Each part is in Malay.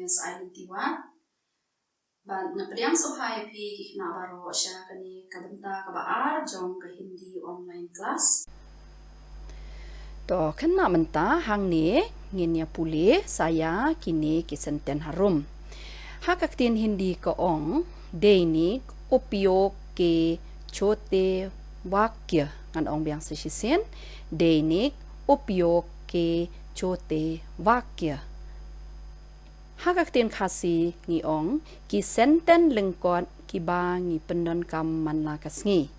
Miss Island Tiwa. Ban napriang so hai pi kikna baro siya kani kabenta kabaar jong ka Hindi online class. To kena menta hang ni nginya pulih saya kini kisenten harum. Hakaktin Hindi ko ong dainik उपयोग के छोटे वाक्य ngan ong biang sisisen dainik उपयोग के छोटे वाक्य. Hakaktin khasi ngi ong ki senten lengkot ki ba ngi pendon kam man lakas ngi.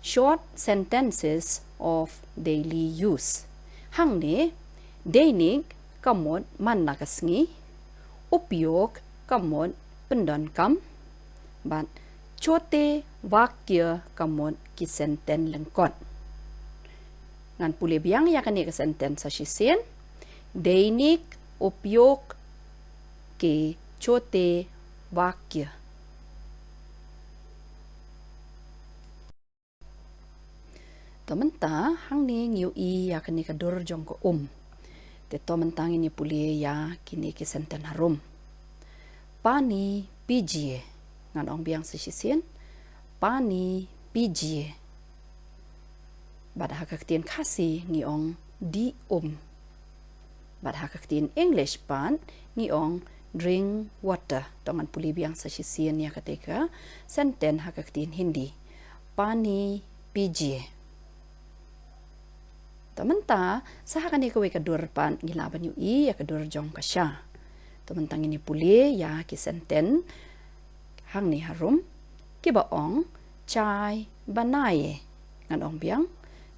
Short sentences of daily use. Hang ne dainik kamot man lakas ngi उपयोग kamot pendon kam ban छोटे वाक्य kamot ki senten lengkot. Ngan pulih biang ya kan ke senten sa sisen dainik उपयोग के छोटे वाक्य. Tomenta hang ni ngiu i ya kini kadur jong ko Te tomentang ini pulih ya kini ke senten harum. Pani pijie ngan ong biang sisien pani pijie. Bad hakaktin kasi ngi ong di Bad hakaktin English pan ni ong drink water. Tongan puli biang sa sisian ya ketika senten hakaktin Hindi. Pani pijie. Tamenta sahakan ni kawe kadur pan ngilaban yu i ya kadur jong kasya. Tamentang ini puli ya ki senten hang ni harum kiba ong chai banaye. Ngan ong biang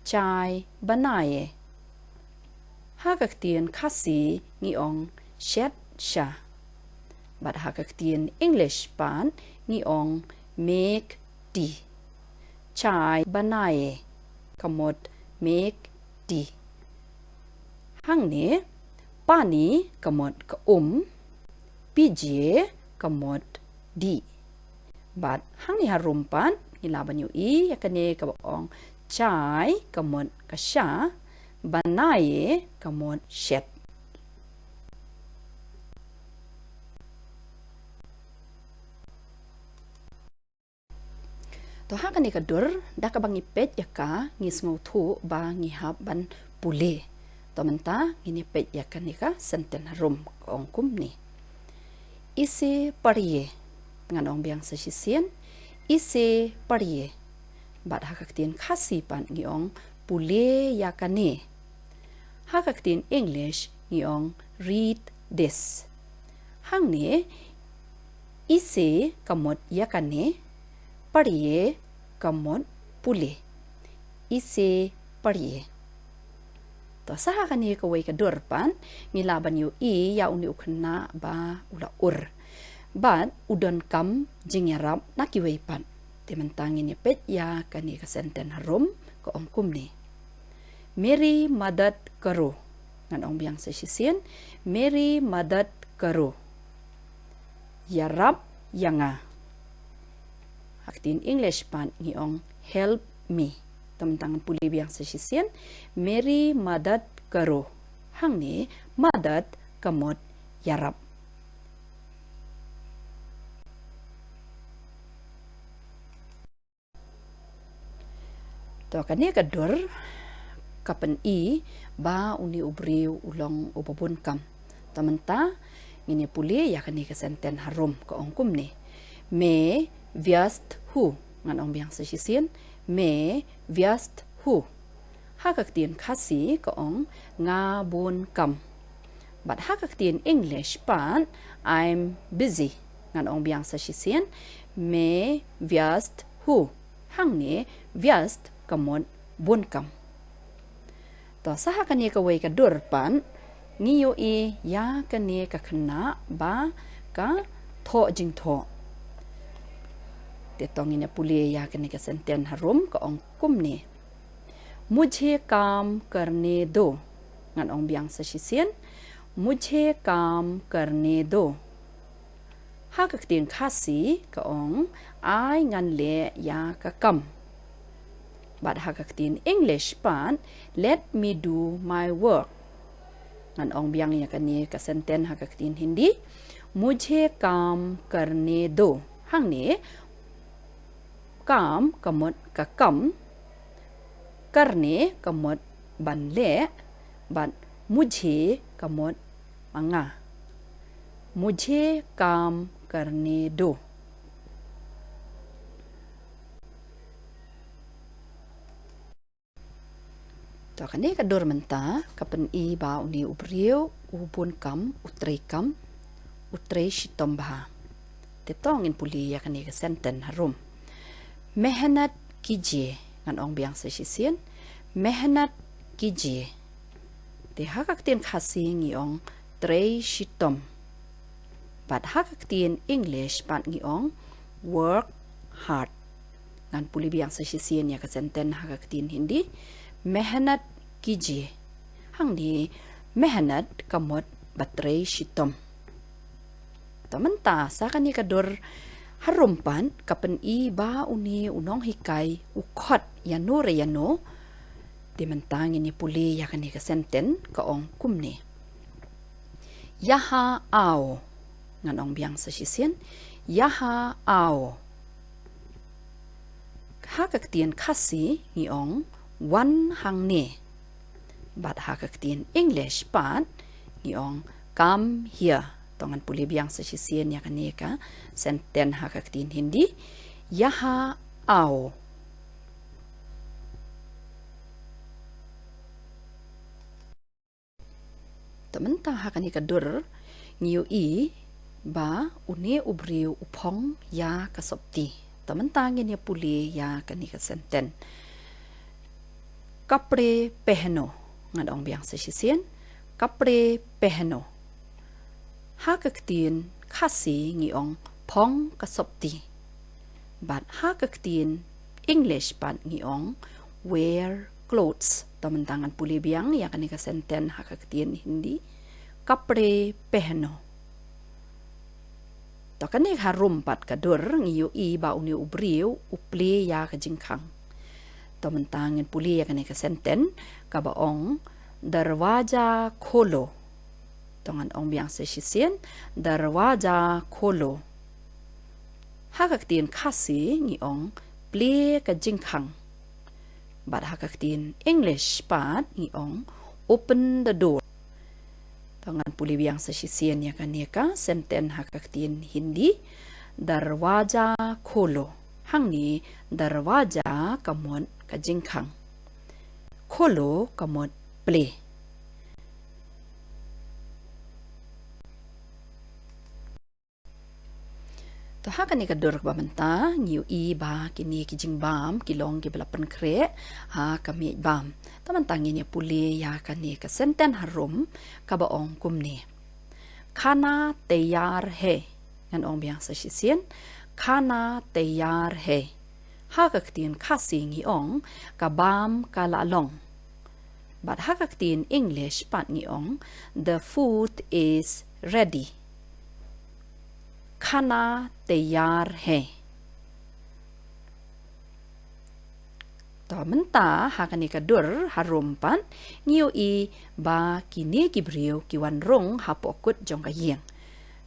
chai banaye. Hakaktin kasi ngi ong shet sha. Bad hakaktin English pan ngi ong make tea. Chai banaye kamot make tea. Hang ni pani kamot ka pijie kamot di. Bad hang ni harum pan ilaban yu i yakane ka ong chai kamot ka sha. Banaye kamot shet. To hakan ni kadur da ka bangi pet ya ka ngis ngau thu ba ngi hab ban pule. To menta ngini pet ya ka ni ka senten harum ong kum ni. Ise pariye ngan ong biang sa sisien ise pariye. Bad hakaktin khasi pan ngi ong pule ya ka ni. Hakaktin English ngi ong read this. Hang ni ise kamot ya ka ni pariye kamot pule. Ise pariye. To saha ka ni kawai ka durpan ngilaban yu i ya uni ukna ba ula But udon kam jingyarap nakiway pan. Timantangin ni pet ya ka ni ka senten harum ko ong kum ni. Meri madat karo. Ngan ong biang sa sisien. Meri madat karo. Yarap yanga. Haktin English pan ngi ong help me. Teman-teman puli biang sa sisien. Meri madat karo. Hang ni madat kamot yarap. To kani kadur kapan i ba uni ubriu ulong ubabun kam. Tamenta ngini puli ya kani kesenten harum ko ongkum ni. Me vyast hu ngan ong biang sa sisien. Me vyast hu. Hakaktin kasi ko ong ngabun kam. But hakaktin English pan I'm busy ngan ong biang sa sisien. Me vyast hu. Hang ni vyast kamot bun kam. To saha kani ka way ka durpan ngiyo i ya kani ka kena ba ka tho jing tho. Tetong ina puli ya kani ka senten harum ka ong kum ni. Mujhe काम करने दो ngan ong biang sa sisien. Mujhe काम करने दो. Hakaktin kasi ka ong ay ngan le ya ka kam. But hakaktin English pan let me do my work. ngan ong biang ya kan ni ka senten ha ka tin Hindi mujhe काम करने दो hang ni काम kamot ka kam करने kamot ban le ban mujhe kamot manga mujhe काम करने दो to kan ni ka dor menta kapen I ba uni ubriu ubun kam utrei kam utrei shitom bah te tongin puli ya kan ni ka senten harum mehnat कीजिए ngan ong biang se shisien mehnat कीजिए te hakak tin khasi ngi ong trei shitom but hakak tin English pat ngi ong work hard ngan puli biang se shisien ya ka senten hakak tin Hindi mehnat कीजिए hang ni mehnat kamot batrei shitom tamanta sa kani kador harumpan kapen I ba uni unong hikai ukot yano re yano di mentang ini puli ya kani ka senten ka ong kumni yaha ao ngan ong biang sa shisien yaha ao hakak tien khasi ni ong wan hang ne bat hakak tien English pat ni ong come here tongan puli biang sa shisien ya kani ka senten hakak tin Hindi yaha ao tamenta hakani ka dur ngiu I ba uni ubriu upong ya kasopti tamenta ngin ya puli ya kani ka senten kapre pehno ngadong biang sa shisien kapre pehno hakak tin khasi ngiong pong kasopti but hakak tin English pat ngiong wear clothes tamantangan puli biang ya kani ka senten hakak tin Hindi kapre pehno to kani harum pat kadur ngiu I ba uni ubriu upli ya ka jingkhang tamantangan puli ya kani ka senten ka baong darwaja kholo tongan ong biang se shisien darwaja kholo hakak tin khasi ngi ong ple ka jingkhang bat hakak tin English pat ngi ong open the door tongan puli biang se shisien ya kan ka senten hakak tin Hindi darwaja kholo hang ni darwaja kamon ka jingkhang kholo kamon ple to haka ni kadur ba menta ngiu I ba kini kijing bam kilong ki belapan kre ha kami bam tamantang ini puli ya kani ka senten harum ka baong kumni khana tayar hai ngan ong biang sa shisien khana tayar hai hakak tin khasi ngi ong ka bam ka lalong but hakak tin English pat ngi ong the food is ready खाना तैयार है to menta hakani ka dur harumpan ngiu I ba kini kibriu kiwan rong hapokut jong ka yeng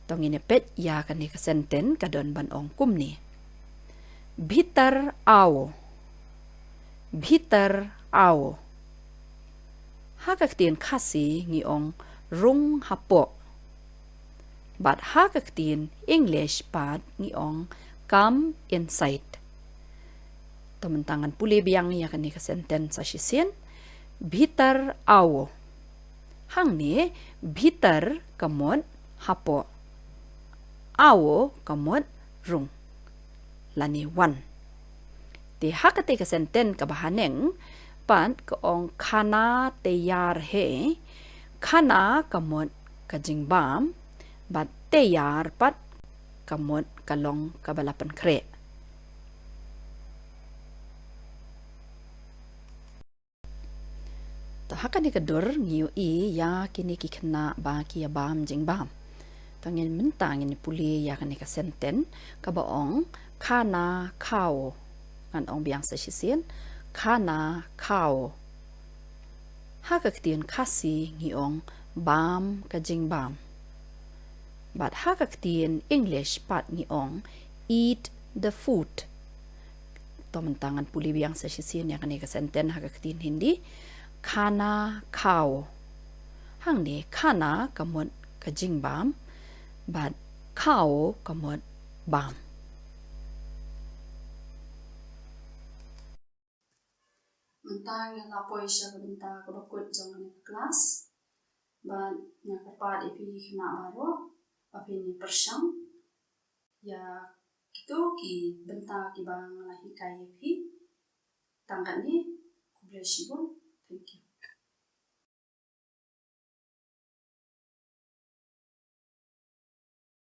tong ine pet ya kani ka senten ka don ban ong kumni bhitar ao hakak tin khasi ngi ong rong hapok but hakak tin English pat ngi ong come inside tementangan puli biang ya kan ni ka senten sa shisien bhitar ao hang ni bhitar kamot hapo ao kamot rung lani wan ti hakate ka senten ka bahaneng pan ka ong khana tayar hai khana kamot ka jingbam bat tayar pat kamot kalong kabalapan kre to hakan ni kadur ngiu I ya kini kikna ba ki bam jingbam tangin mentang ni puli ya kan ni ka senten ka baong khana khao ngan ong biang sa shisien khana khao hakak tin khasi ngi ong bam kajing bam. But hakaktin English pat ngiong eat the food. Tomentangan puli biang sa sisin yang kani kasenten hakaktin Hindi khana khao. Hang ni khana kamot kajing bam, but khao kamot bam. Mentang yang lapoi siya kabenta kabakut jong kani kelas. Ban yang kapat ipi kena baro api ni persyang ya gitu ki benta ki bang lahi kai ipi tangkat ni kublai shibun. Thank you.